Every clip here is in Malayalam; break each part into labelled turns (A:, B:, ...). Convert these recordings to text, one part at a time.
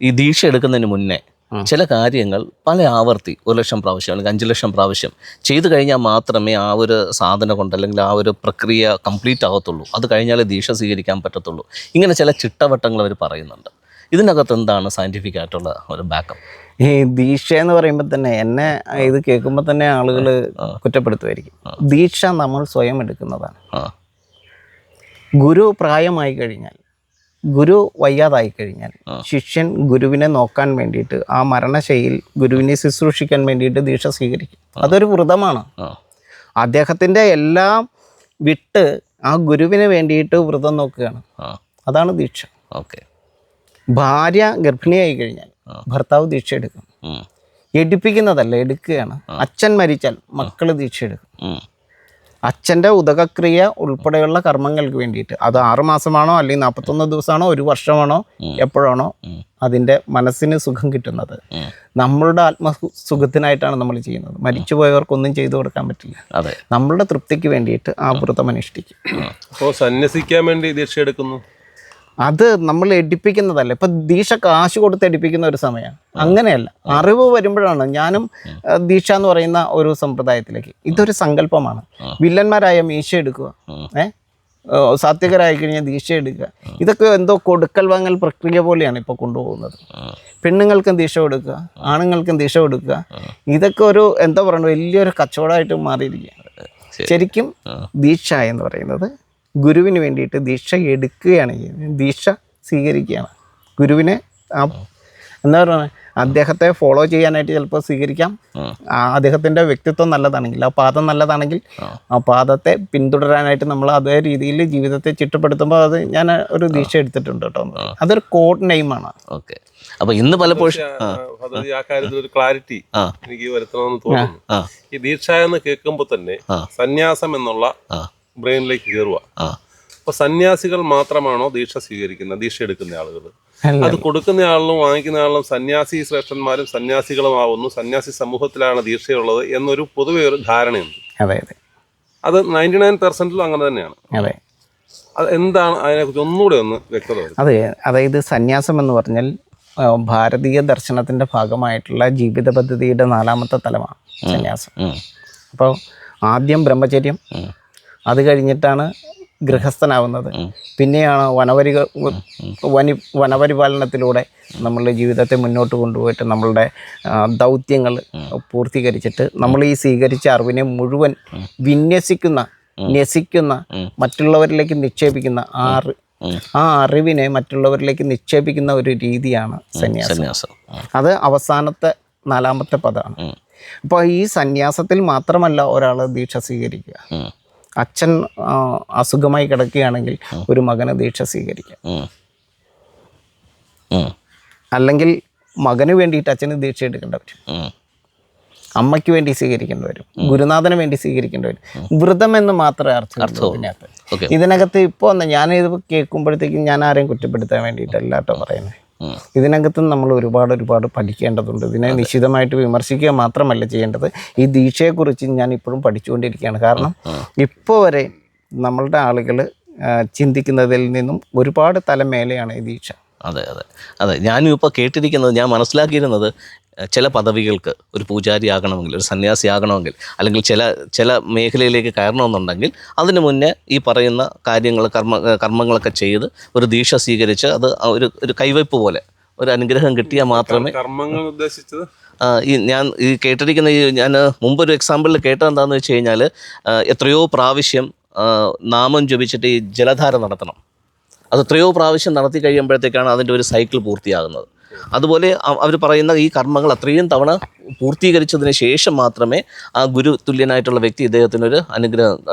A: ഈ ദീക്ഷ എടുക്കുന്നതിന് മുന്നേ ചില കാര്യങ്ങൾ പല ആവർത്തി 1,00,000 പ്രാവശ്യം അല്ലെങ്കിൽ 5,00,000 പ്രാവശ്യം ചെയ്തു കഴിഞ്ഞാൽ മാത്രമേ ആ ഒരു സാധന കൊണ്ട് അല്ലെങ്കിൽ ആ ഒരു പ്രക്രിയ കംപ്ലീറ്റ് ആകത്തുള്ളൂ. അത് കഴിഞ്ഞാലേ ദീക്ഷ സ്വീകരിക്കാൻ പറ്റത്തുള്ളൂ. ഇങ്ങനെ ചില ചിട്ടവട്ടങ്ങൾ അവർ പറയുന്നുണ്ട്. ഇതിനകത്ത് എന്താണ് സയൻറ്റിഫിക് ആയിട്ടുള്ള ഒരു ബാക്കപ്പ്?
B: ഈ ദീക്ഷ എന്ന് പറയുമ്പോൾ തന്നെ എന്നെ ഇത് കേൾക്കുമ്പോൾ തന്നെ ആളുകൾ കുറ്റപ്പെടുത്തുമായിരിക്കും. ദീക്ഷ നമ്മൾ സ്വയം എടുക്കുന്നതാണ്. ഗുരു പ്രായമായി കഴിഞ്ഞാൽ, ഗുരു വയ്യാതായി കഴിഞ്ഞാൽ ശിഷ്യൻ ഗുരുവിനെ നോക്കാൻ വേണ്ടിയിട്ട് ആ മരണശൈലിയിൽ ഗുരുവിനെ ശുശ്രൂഷിക്കാൻ വേണ്ടിയിട്ട് ദീക്ഷ സ്വീകരിക്കും. അതൊരു വ്രതമാണ്. അദ്ദേഹത്തിൻ്റെ എല്ലാം വിട്ട് ആ ഗുരുവിന് വേണ്ടിയിട്ട് വ്രതം നോക്കുകയാണ്. അതാണ് ദീക്ഷ.
A: ഓക്കെ.
B: ഭാര്യ ഗർഭിണിയായി കഴിഞ്ഞാൽ ഭർത്താവ് ദീക്ഷ എടുക്കും. എടുപ്പിക്കുന്നതല്ല, എടുക്കുകയാണ്. അച്ഛൻ മരിച്ചാൽ മക്കൾ ദീക്ഷ എടുക്കും. അച്ഛൻ്റെ ഉദകക്രിയ ഉൾപ്പെടെയുള്ള കർമ്മങ്ങൾക്ക് വേണ്ടിയിട്ട് അത് 6 മാസമാണോ അല്ലെങ്കിൽ 41 ദിവസമാണോ 1 വർഷമാണോ എപ്പോഴാണോ അതിൻ്റെ മനസ്സിന് സുഖം കിട്ടുന്നത്, നമ്മളുടെ ആത്മസുഖത്തിനായിട്ടാണ് നമ്മൾ ചെയ്യുന്നത്. മരിച്ചുപോയവർക്കൊന്നും ചെയ്തു കൊടുക്കാൻ പറ്റില്ല. നമ്മളുടെ തൃപ്തിക്ക് വേണ്ടിയിട്ട് ആ വ്രതം അനുഷ്ഠിക്കും.
C: അപ്പോൾ സന്യസിക്കാൻ വേണ്ടി ദീക്ഷ എടുക്കുന്നു.
B: അത് നമ്മൾ എടുപ്പിക്കുന്നതല്ല. ഇപ്പം ദീക്ഷ കാശ് കൊടുത്ത് എടുപ്പിക്കുന്ന ഒരു സമയമാണ്. അങ്ങനെയല്ല, അറിവ് വരുമ്പോഴാണ്. ഞാനും ദീക്ഷ എന്ന് പറയുന്ന ഒരു സമ്പ്രദായത്തിലേക്ക്, ഇതൊരു സങ്കല്പമാണ്. വില്ലന്മാരായ മീശ എടുക്കുക, സാത്വികരായി കഴിഞ്ഞാൽ ദീക്ഷ എടുക്കുക, ഇതൊക്കെ എന്തോ കൊടുക്കൽ വാങ്ങൽ പ്രക്രിയ പോലെയാണ് ഇപ്പോൾ കൊണ്ടുപോകുന്നത്. പെണ്ണുങ്ങൾക്കും ദീക്ഷ കൊടുക്കുക, ആണുങ്ങൾക്കും ദീക്ഷ കൊടുക്കുക, ഇതൊക്കെ ഒരു എന്താ പറയുക വലിയൊരു കച്ചവടമായിട്ട് മാറിയിരിക്കുക. ശരിക്കും ദീക്ഷ എന്ന് പറയുന്നത് ഗുരുവിന് വേണ്ടിയിട്ട് ദീക്ഷ എടുക്കുകയാണ് ചെയ്യുന്നത്, ദീക്ഷ സ്വീകരിക്കുകയാണ്. ഗുരുവിനെ എന്താ പറയുക, അദ്ദേഹത്തെ ഫോളോ ചെയ്യാനായിട്ട് ചിലപ്പോൾ സ്വീകരിക്കാം. അദ്ദേഹത്തിൻ്റെ വ്യക്തിത്വം നല്ലതാണെങ്കിൽ, ആ പാദം നല്ലതാണെങ്കിൽ ആ പാദത്തെ പിന്തുടരാനായിട്ട് നമ്മൾ അതേ രീതിയിൽ ജീവിതത്തെ ചിട്ടപ്പെടുത്തുമ്പോൾ അത് ഞാൻ ഒരു ദീക്ഷ എടുത്തിട്ടുണ്ട് കേട്ടോ. അതൊരു കോഡ് നെയിമാണ്.
A: ഓക്കെ. അപ്പോൾ ഇന്ന് പലപ്പോഴും
C: ആ കാര്യത്തിൽ ഒരു ക്ലാരിറ്റി എനിക്ക് വരുത്തണമെന്ന് തോന്നുന്നു. ഈ ദീക്ഷ എന്ന് കേൾക്കുമ്പോൾ തന്നെ സന്യാസം എന്നുള്ള ബ്രെയിനിലേക്ക് കയറുക. അപ്പൊ സന്യാസികൾ മാത്രമാണോ ദീക്ഷ സ്വീകരിക്കുന്നത്, ദീക്ഷ എടുക്കുന്ന ആളുകൾ? അത് കൊടുക്കുന്ന ആളിലും വാങ്ങിക്കുന്ന ആളിലും സന്യാസി ശ്രേഷ്ഠന്മാരും സന്യാസികളും ആവുന്നു, സന്യാസി സമൂഹത്തിലാണ് ദീക്ഷയുള്ളത് എന്നൊരു പൊതുവെ ഒരു ധാരണയുണ്ട്. അത് 99% അങ്ങനെ തന്നെയാണ്. അത് എന്താണ് അതിനെക്കുറിച്ച് ഒന്നുകൂടെ ഒന്ന് വ്യക്തത വരും?
B: അതായത് സന്യാസം എന്ന് പറഞ്ഞാൽ ഭാരതീയ ദർശനത്തിന്റെ ഭാഗമായിട്ടുള്ള ജീവിത പദ്ധതിയുടെ 4ാമത്തെ തലമാണ് സന്യാസം. അപ്പോൾ ആദ്യം ബ്രഹ്മചര്യം, അത് കഴിഞ്ഞിട്ടാണ് ഗൃഹസ്ഥനാവുന്നത്, പിന്നെയാണ് വനപരിപാലനത്തിലൂടെ നമ്മളുടെ ജീവിതത്തെ മുന്നോട്ട് കൊണ്ടുപോയിട്ട് നമ്മളുടെ ദൗത്യങ്ങൾ പൂർത്തീകരിച്ചിട്ട് നമ്മൾ ഈ സ്വീകരിച്ച അറിവിനെ മുഴുവൻ ന്യസിക്കുന്ന മറ്റുള്ളവരിലേക്ക് നിക്ഷേപിക്കുന്ന ആ അറിവിനെ മറ്റുള്ളവരിലേക്ക് നിക്ഷേപിക്കുന്ന ഒരു രീതിയാണ് സന്യാസം. അത് അവസാനത്തെ 4ാമത്തെ പദമാണ്. അപ്പോൾ ഈ സന്യാസത്തിൽ മാത്രമല്ല ഒരാൾ ദീക്ഷ സ്വീകരിക്കുക. അച്ഛൻ അസുഖമായി കിടക്കുകയാണെങ്കിൽ ഒരു മകന് ദീക്ഷ സ്വീകരിക്കാം. അല്ലെങ്കിൽ മകന് വേണ്ടിയിട്ട് അച്ഛന് ദീക്ഷ എടുക്കേണ്ടി വരും, അമ്മയ്ക്ക് വേണ്ടി സ്വീകരിക്കേണ്ടി വരും, ഗുരുനാഥന് വേണ്ടി സ്വീകരിക്കേണ്ടി വരും. വ്രതം എന്ന് മാത്രമേ അർത്ഥമുള്ളൂ ഇതിനകത്ത്. ഇതിനകത്ത് ഇപ്പോൾ ഞാനിത് കേൾക്കുമ്പോഴത്തേക്കും ഞാൻ ആരെയും കുറ്റപ്പെടുത്താൻ വേണ്ടിയിട്ടല്ല കേട്ടോ പറയുന്നത്. ഇതിനകത്ത് നമ്മൾ ഒരുപാട് പഠിക്കേണ്ടതുണ്ട്. ഇതിനെ നിശ്ചിതമായിട്ട് വിമർശിക്കുക മാത്രമല്ല ചെയ്യേണ്ടത്. ഈ ദീക്ഷയെക്കുറിച്ച് ഞാൻ ഇപ്പോഴും പഠിച്ചുകൊണ്ടിരിക്കുകയാണ്. കാരണം ഇപ്പോൾ വരെ നമ്മളുടെ ആളുകൾ ചിന്തിക്കുന്നതിൽ നിന്നും ഒരുപാട് തലം മേലെയാണ് ഈ ദീക്ഷ.
A: അതെ ഞാനും ഇപ്പോൾ കേട്ടിരിക്കുന്നത്, ഞാൻ മനസ്സിലാക്കിയിരുന്നത്, ചില പദവികൾക്ക് ഒരു പൂജാരി ആകണമെങ്കിൽ, ഒരു സന്യാസി ആകണമെങ്കിൽ, അല്ലെങ്കിൽ ചില മേഖലയിലേക്ക് കയറണമെന്നുണ്ടെങ്കിൽ അതിന് മുന്നേ ഈ പറയുന്ന കാര്യങ്ങൾ കർമ്മങ്ങളൊക്കെ ചെയ്ത് ഒരു ദീക്ഷ സ്വീകരിച്ച് അത് ഒരു കൈവയ്പ് പോലെ ഒരു അനുഗ്രഹം കിട്ടിയാൽ മാത്രമേ.
C: കർമ്മങ്ങൾ ഉദ്ദേശിച്ചത്
A: ഞാൻ ഈ കേട്ടിരിക്കുന്ന ഞാൻ മുമ്പൊരു എക്സാമ്പിളിൽ കേട്ടത് എന്താണെന്ന് വെച്ച് കഴിഞ്ഞാൽ, എത്രയോ പ്രാവശ്യം നാമം ജപിച്ചിട്ട് ഈ ജലധാര നടത്തണം. അത് എത്രയോ പ്രാവശ്യം നടത്തി കഴിയുമ്പോഴത്തേക്കാണ് അതിൻ്റെ ഒരു സൈക്കിൾ പൂർത്തിയാകുന്നത്. അതുപോലെ അവർ പറയുന്ന ഈ കർമ്മങ്ങൾ അത്രയും തവണ പൂർത്തീകരിച്ചതിന് ശേഷം മാത്രമേ ആ ഗുരു തുല്യനായിട്ടുള്ള വ്യക്തി ഇദ്ദേഹത്തിനൊരു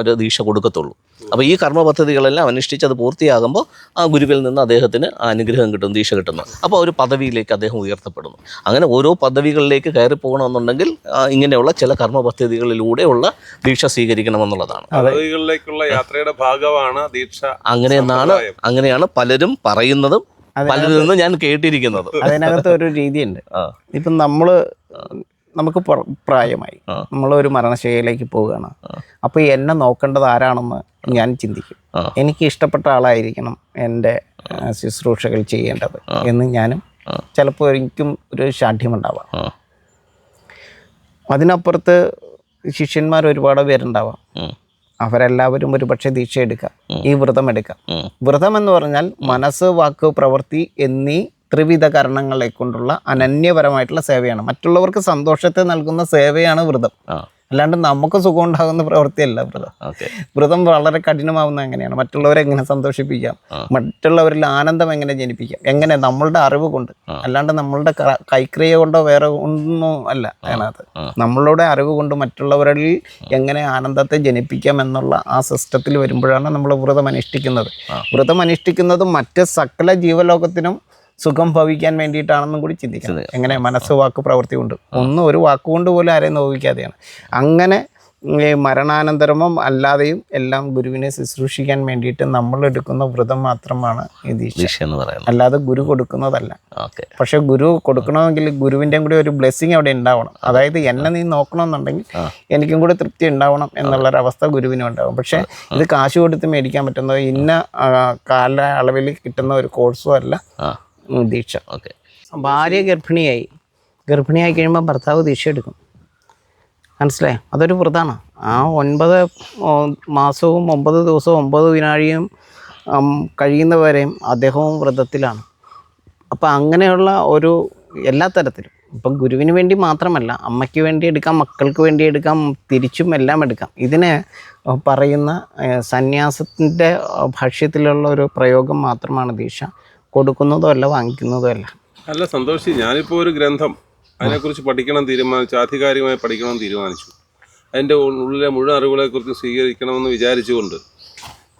A: ഒരു ദീക്ഷ കൊടുക്കത്തുള്ളൂ. അപ്പോൾ ഈ കർമ്മ പദ്ധതികളെല്ലാം അനുഷ്ഠിച്ച് അത് പൂർത്തിയാകുമ്പോൾ ആ ഗുരുവിൽ നിന്ന് അദ്ദേഹത്തിന് ആ അനുഗ്രഹം കിട്ടും, ദീക്ഷ കിട്ടുന്നു. അപ്പോൾ ഒരു പദവിയിലേക്ക് അദ്ദേഹം ഉയർത്തപ്പെടുന്നു. അങ്ങനെ ഓരോ പദവികളിലേക്ക് കയറി പോകണമെന്നുണ്ടെങ്കിൽ ഇങ്ങനെയുള്ള ചില കർമ്മ പദ്ധതികളിലൂടെയുള്ള ദീക്ഷ സ്വീകരിക്കണമെന്നുള്ളതാണ്.
C: പദവികളിലേക്കുള്ള യാത്രയുടെ ഭാഗമാണ് ദീക്ഷ.
A: അങ്ങനെയാണ് പലരും പറയുന്നതും പലരിൽ നിന്ന് ഞാൻ കേട്ടിരിക്കുന്നത്.
B: അതിനകത്ത് ഒരു രീതിയുണ്ട്. ഇപ്പം നമുക്ക് പ്രായമായി, നമ്മളൊരു മരണശൈലിയിലേക്ക് പോവുകയാണ്. അപ്പോൾ എന്നെ നോക്കേണ്ടത് ആരാണെന്ന് ഞാൻ ചിന്തിക്കും. എനിക്ക് ഇഷ്ടപ്പെട്ട ആളായിരിക്കണം എൻ്റെ ശുശ്രൂഷകൾ ചെയ്യേണ്ടത് എന്ന് ഞാനും ചിലപ്പോൾ എനിക്കും ഒരു ശാഠ്യമുണ്ടാവാം. അതിനപ്പുറത്ത് ശിഷ്യന്മാർ ഒരുപാട് പേരുണ്ടാവാം. അവരെല്ലാവരും ഒരു പക്ഷേ ദീക്ഷ എടുക്കാം, ഈ വ്രതം എടുക്കാം. വ്രതം എന്ന് പറഞ്ഞാൽ മനസ്സ്, വാക്ക്, പ്രവൃത്തി എന്നീ ത്രിവിധ കരണങ്ങളെ കൊണ്ടുള്ള അനന്യപരമായിട്ടുള്ള സേവയാണ്. മറ്റുള്ളവർക്ക് സന്തോഷത്തെ നൽകുന്ന സേവയാണ് വ്രതം. അല്ലാണ്ട് നമുക്ക് സുഖം ഉണ്ടാകുന്ന പ്രവൃത്തിയല്ല വ്രതം. വ്രതം വളരെ കഠിനമാവുന്ന എങ്ങനെയാണ്? മറ്റുള്ളവരെ എങ്ങനെ സന്തോഷിപ്പിക്കാം, മറ്റുള്ളവരിൽ ആനന്ദം എങ്ങനെ ജനിപ്പിക്കാം, എങ്ങനെ നമ്മളുടെ അറിവ് കൊണ്ട്, അല്ലാണ്ട് നമ്മളുടെ കൈക്രിയ കൊണ്ടോ വേറെ ഒന്നും അല്ല അതിനകത്ത്. നമ്മളുടെ അറിവ് കൊണ്ട് മറ്റുള്ളവരിൽ എങ്ങനെ ആനന്ദത്തെ ജനിപ്പിക്കാം എന്നുള്ള ആ സിസ്റ്റത്തിൽ വരുമ്പോഴാണ് നമ്മൾ വ്രതം അനുഷ്ഠിക്കുന്നത്. വ്രതം അനുഷ്ഠിക്കുന്നതും മറ്റ് സകല ജീവലോകത്തിനും സുഖം ഭവിക്കാൻ വേണ്ടിയിട്ടാണെന്നും കൂടി ചിന്തിക്കുന്നത്. എങ്ങനെ? മനസ്സ്, വാക്ക്, പ്രവൃത്തി കൊണ്ട്. ഒന്നും ഒരു വാക്കുകൊണ്ട് പോലും ആരെയും നോവിക്കാതെയാണ്. അങ്ങനെ മരണാനന്തരമോ അല്ലാതെയും എല്ലാം ഗുരുവിനെ ശുശ്രൂഷിക്കാൻ വേണ്ടിയിട്ട് നമ്മൾ എടുക്കുന്ന വ്രതം മാത്രമാണ് ഈ ദീക്ഷ എന്ന് പറയുന്നത്. അല്ലാതെ ഗുരു കൊടുക്കുന്നതല്ല. പക്ഷെ ഗുരു കൊടുക്കണമെങ്കിൽ ഗുരുവിൻ്റെയും കൂടി ഒരു ബ്ലെസ്സിങ് അവിടെ ഉണ്ടാവണം. അതായത് എന്നെ നീ നോക്കണമെന്നുണ്ടെങ്കിൽ എനിക്കും കൂടി തൃപ്തി ഉണ്ടാവണം എന്നുള്ളൊരവസ്ഥ ഗുരുവിനും ഉണ്ടാവും. പക്ഷേ ഇത് കാശ് കൊടുത്ത് മേടിക്കാൻ പറ്റുന്നത് ഇന്ന കാലയളവിൽ കിട്ടുന്ന ഒരു കോഴ്സും അല്ല ദീക്ഷ. ഭാര്യ ഗർഭിണിയായി കഴിയുമ്പോൾ ഭർത്താവ് ദീക്ഷ എടുക്കും. മനസ്സിലായോ? അതൊരു വ്രതമാണ്. ആ 9 മാസവും 9 ദിവസവും 9 വിനാഴിയും കഴിയുന്നവരെയും അദ്ദേഹവും വ്രതത്തിലാണ്. അപ്പം അങ്ങനെയുള്ള ഒരു എല്ലാ തരത്തിലും ഇപ്പം ഗുരുവിന് വേണ്ടി മാത്രമല്ല, അമ്മയ്ക്ക് വേണ്ടി എടുക്കാം, മക്കൾക്ക് വേണ്ടി എടുക്കാം, തിരിച്ചും എല്ലാം എടുക്കാം. ഇതിനെ പറയുന്ന സന്യാസത്തിൻ്റെ ഭാഷ്യത്തിലുള്ള ഒരു പ്രയോഗം മാത്രമാണ് ദീക്ഷ. കൊടുക്കുന്നതോ അല്ല, വാങ്ങിക്കുന്നതോ അല്ല.
C: അല്ല സന്തോഷി, ഞാനിപ്പോൾ ഒരു ഗ്രന്ഥം അതിനെക്കുറിച്ച് പഠിക്കണം തീരുമാനിച്ചു, ആധികാരികമായി പഠിക്കണം തീരുമാനിച്ചു. അതിൻ്റെ ഉള്ളിലെ മുഴുവൻ അറിവുകളെക്കുറിച്ച് സ്വീകരിക്കണമെന്ന് വിചാരിച്ചുകൊണ്ട്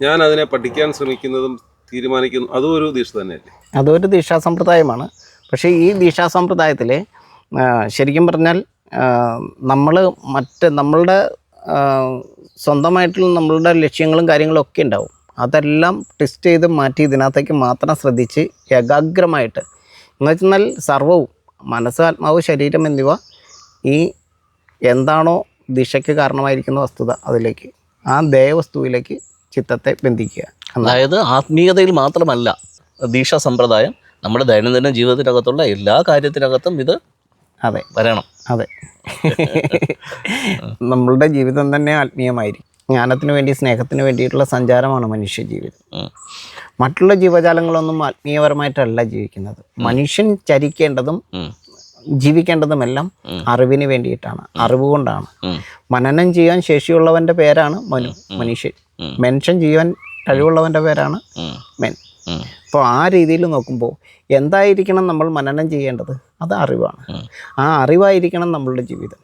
C: ഞാൻ അതിനെ പഠിക്കാൻ ശ്രമിക്കുന്നതും തീരുമാനിക്കുന്നു. അതും ഒരു ദീക്ഷ തന്നെയല്ലേ?
B: അതൊരു ദീക്ഷാസമ്പ്രദായമാണ്. പക്ഷേ ഈ ദീക്ഷാസമ്പ്രദായത്തിൽ ശരിക്കും പറഞ്ഞാൽ നമ്മൾ നമ്മളുടെ സ്വന്തമായിട്ടുള്ള നമ്മളുടെ ലക്ഷ്യങ്ങളും കാര്യങ്ങളും ഒക്കെ ഉണ്ടാവും. അതെല്ലാം ടെസ്റ്റ് ചെയ്ത് മാറ്റി ഇതിനകത്തേക്ക് മാത്രം ശ്രദ്ധിച്ച് ഏകാഗ്രമായിട്ട് എന്ന് വെച്ചാൽ സർവ്വവും മനസ്സ്, ആത്മാവ്, ശരീരം എന്നിവ ഈ എന്താണോ ദിശയ്ക്ക് കാരണമായിരിക്കുന്ന വസ്തുത അതിലേക്ക്, ആ ദേവവസ്തുവിലേക്ക് ചിത്തത്തെ ബന്ധിക്കുക.
A: അതായത് ആത്മീയതയിൽ മാത്രമല്ല ദീക്ഷാ സമ്പ്രദായം, നമ്മുടെ ദൈനംദിന ജീവിതത്തിനകത്തുള്ള എല്ലാ കാര്യത്തിനകത്തും ഇത് വരണം.
B: അതെ, നമ്മളുടെ ജീവിതം തന്നെ ആത്മീയമായിരിക്കും. ജ്ഞാനത്തിന് വേണ്ടി, സ്നേഹത്തിന് വേണ്ടിയിട്ടുള്ള സഞ്ചാരമാണ് മനുഷ്യ ജീവിതം. മറ്റുള്ള ജീവജാലങ്ങളൊന്നും ആത്മീയപരമായിട്ടല്ല ജീവിക്കുന്നത്. മനുഷ്യൻ ചരിക്കേണ്ടതും ജീവിക്കേണ്ടതുമെല്ലാം അറിവിന് വേണ്ടിയിട്ടാണ്, അറിവ് കൊണ്ടാണ്. മനനം ചെയ്യാൻ ശേഷിയുള്ളവൻ്റെ പേരാണ് മനുഷ്യൻ. മെൻഷൻ ചെയ്യാൻ കഴിവുള്ളവൻ്റെ പേരാണ് മെൻ. അപ്പോൾ ആ രീതിയിൽ നോക്കുമ്പോൾ എന്തായിരിക്കണം നമ്മൾ മനനം ചെയ്യേണ്ടത്? അത് അറിവാണ്. ആ അറിവായിരിക്കണം നമ്മളുടെ ജീവിതം.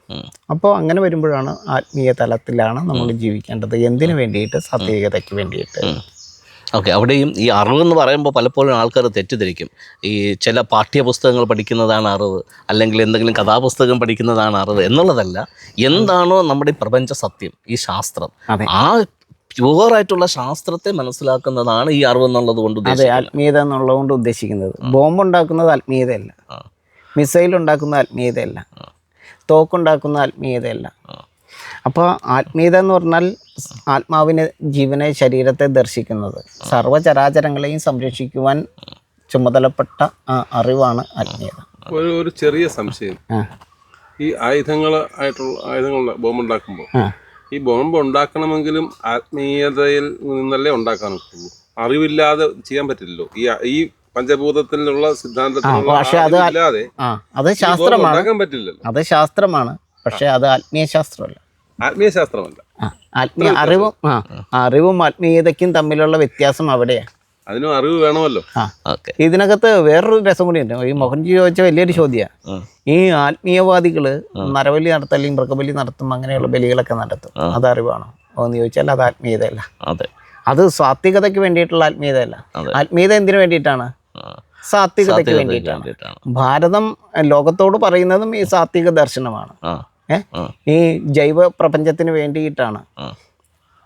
B: അപ്പോൾ അങ്ങനെ വരുമ്പോഴാണ് ആത്മീയ തലത്തിലാണ് നമ്മൾ ജീവിക്കേണ്ടത്. എന്തിനു വേണ്ടിയിട്ട്? സാത്വികതയ്ക്ക് വേണ്ടിയിട്ട്.
A: ഓക്കെ, അവിടെയും ഈ അറിവെന്ന് പറയുമ്പോൾ പലപ്പോഴും ആൾക്കാർ തെറ്റിദ്ധരിക്കും. ഈ ചില പാഠ്യപുസ്തകങ്ങൾ പഠിക്കുന്നതാണ് അറിവ്, അല്ലെങ്കിൽ എന്തെങ്കിലും കഥാപുസ്തകം പഠിക്കുന്നതാണ് അറിവ് എന്നുള്ളതല്ല. എന്താണോ നമ്മുടെ ഈ പ്രപഞ്ച സത്യം, ഈ ശാസ്ത്രം, ആ പ്യുവറായിട്ടുള്ള ശാസ്ത്രത്തെ മനസ്സിലാക്കുന്നതാണ് ഈ അറിവ് എന്നുള്ളത് കൊണ്ട്
B: ഉദ്ദേശിക്കുന്നത്. ആത്മീയത എന്നുള്ളത് കൊണ്ട് ഉദ്ദേശിക്കുന്നത് ബോംബ് ഉണ്ടാക്കുന്നത് ആത്മീയതയല്ല, മിസൈൽ ഉണ്ടാക്കുന്ന ആത്മീയതയല്ല, തോക്കുണ്ടാക്കുന്ന ആത്മീയതയല്ല. അപ്പോൾ ആത്മീയത എന്ന് പറഞ്ഞാൽ ആത്മാവിനെ, ജീവനെ, ശരീരത്തെ ദർശിക്കുന്നത്, സർവ്വചരാചരങ്ങളെയും സംരക്ഷിക്കുവാൻ ചുമതലപ്പെട്ട ആ അറിവാണ് ആത്മീയത.
C: ഒരു ചെറിയ സംശയം, ഈ ആയുധങ്ങളുടെ ബോംബ് ഉണ്ടാക്കുമ്പോൾ ഈ ബോംബ് ഉണ്ടാക്കണമെങ്കിലും ആത്മീയതയിൽ നിന്നല്ലേ ഉണ്ടാക്കാൻ പറ്റുള്ളൂ. അറിവില്ലാതെ ചെയ്യാൻ പറ്റില്ലല്ലോ. ഈ പഞ്ചഭൂതത്തിലുള്ള സിദ്ധാന്തത്തിലുള്ള
B: അത് ശാസ്ത്രമാണ്,
C: ഉണ്ടാക്കാൻ പറ്റില്ലല്ലോ.
B: അത് ശാസ്ത്രമാണ്. പക്ഷെ അത് ആത്മീയ ശാസ്ത്രമല്ല.
C: ആത്മീയ ശാസ്ത്രമല്ല.
B: ആത്മീയ അറിവും ആത്മീയതയ്ക്കും തമ്മിലുള്ള വ്യത്യാസം അവിടെയാണ്.
C: അതിനും അറിവ് വേണമല്ലോ.
B: ഇതിനകത്ത് വേറൊരു രസം കൂടി ഉണ്ട്. ഈ മോഹൻജി ചോദിച്ച വലിയൊരു ചോദ്യമാണ്. ഈ ആത്മീയവാദികള് നരബലി നടത്തും, അല്ലെങ്കിൽ മൃഗബലി നടത്തും, അങ്ങനെയുള്ള ബലികളൊക്കെ നടത്തും. അത് അറിവാണോ എന്ന് ചോദിച്ചാൽ അത് ആത്മീയതയല്ല. അത് സാത്വികതയ്ക്ക് വേണ്ടിയിട്ടുള്ള ആത്മീയതയല്ല. ആത്മീയത എന്തിനു വേണ്ടിയിട്ടാണ്? സാത്വികതയ്ക്ക് വേണ്ടിയിട്ടാണ്. ഭാരതം ലോകത്തോട് പറയുന്നതും ഈ സാത്വിക ദർശനമാണ്. ഈ ജൈവ പ്രപഞ്ചത്തിന് വേണ്ടിയിട്ടാണ്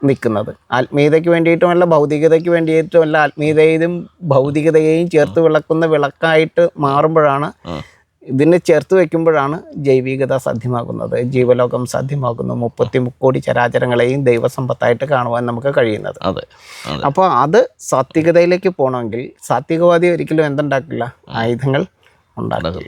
B: നിൽക്കുന്നത്. ആത്മീയതയ്ക്ക് വേണ്ടിയിട്ടുമല്ല, ഭൗതികതയ്ക്ക് വേണ്ടിയിട്ടുമല്ല. ആത്മീയതയും ഭൗതികതയെയും ചേർത്ത് വിളക്കുന്ന വിളക്കായിട്ട് മാറുമ്പോഴാണ്, ഇതിനെ ചേർത്ത് വയ്ക്കുമ്പോഴാണ് ജൈവികത സാധ്യമാകുന്നത്, ജീവലോകം സാധ്യമാകുന്നു, 30 കോടി ചരാചരങ്ങളെയും ദൈവസമ്പത്തായിട്ട് കാണുവാൻ നമുക്ക് കഴിയുന്നത്. അപ്പോൾ അത് സാത്വികതയിലേക്ക് പോകണമെങ്കിൽ സാത്വികവാദി ഒരിക്കലും എന്തുണ്ടാക്കില്ല? ആയുധങ്ങൾ ഉണ്ടാക്കി